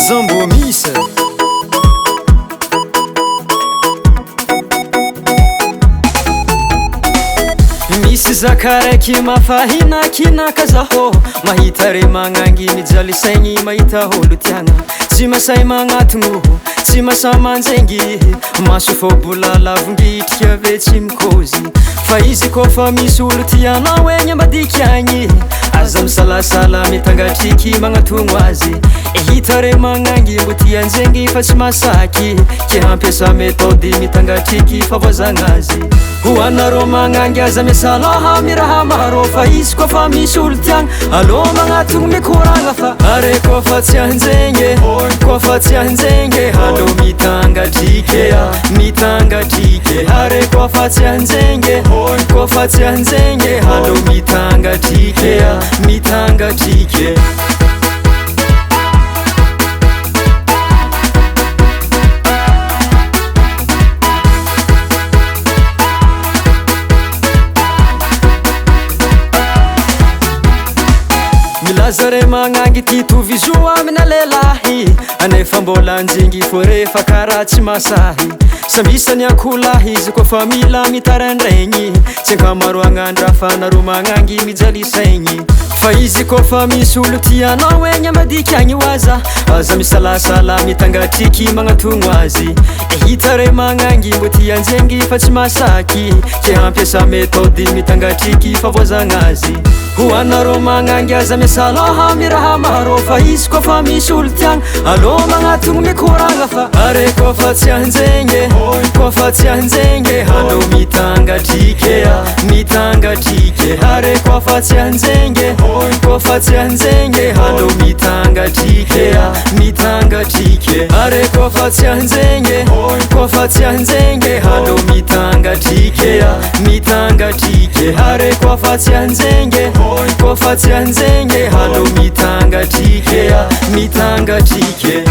Zambo Missa. Misy zakaraiky mafahinakinaka zaho mahita re magnangy mijaly saigny mahita olo tiagna tsy masay magnatogno tsy masa manjaingy maso fô bola lavongitriky ave tsy mikozy fa izy kofa misy olo tianao egny ambadiky agny aza misalasala mitangatriky magnatogno azy hita re magnangy mbo tianjegny fa tsy masaky ke hampiasa metody mitangatriky fa voazagna azy ho anarô magnangy aza misalaha miraha maro fa izy kofa misy olo tiagna alô magnatogno mikoragna fa are kofa tsy anjegny kofa tsy anjegny alô mitangatriky mitangatriky are kofa tsy anjegny kofa tsy anjegny alô mitangatriky mitangatriky milaza re magnangy ty tovizo amina lelahy anefa mbola anjingy fô refa karaha tsy masahy sambisany akolahy izy kofa mila mitarandraigny tsy ankamaroagna andra fa narô magnangy mijaly saigny fa izy kofa misy olo tianao egny ambadiky agny oaza aza misalasala mitangatriky magnatogno azy hita re magnangy mbo tianjegny fa tsy masaky ke hampiasa metody mitangatriky fa voazagna azy ho anarô magnangy aza misalaha miraha maro fa izy kofa misy olo tiagna alô magnatogno mikoragna fa are kofa tsy anjegny kofa tsy anjegny alô mitangatriky mitangatriky are kofa tsy anjegny kofa tsy anjegny alô mitangatriky mitangatriky are kofa tsy anjegny kofa tsy anjegny alô mitangatriky mitangatriky are kofa tsy anjegny kofa tsy anjegny alô mitangatriky mitangatriky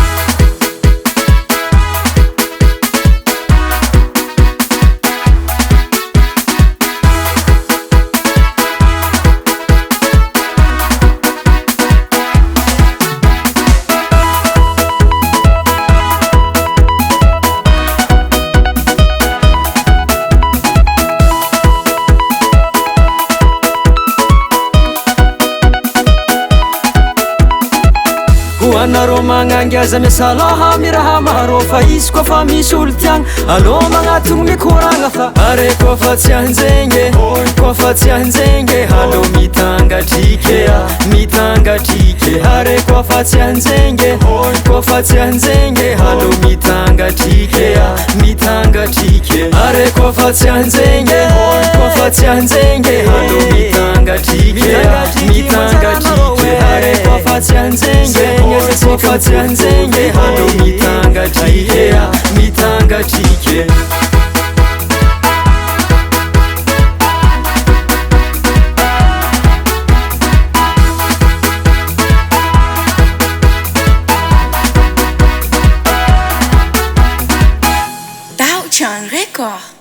ho anarô magnangy aza misalaha miraha maro fa izy kofa misy olo tiagna alô magnatogno mikoragna fa are kofa tsy anjegny kofa tsy anjegny alô mitangatriky mitangatriky are kofa tsy anjegny kofa tsy anjegny alô mitangatriky mitangatriky are kofa tsy anjegny kofa tsy anjegny alô mitangatriky mitangatriky are kofa tsy anjegny kofa tsy anjegny alô mitangatriky mitangatriky Daochang Record.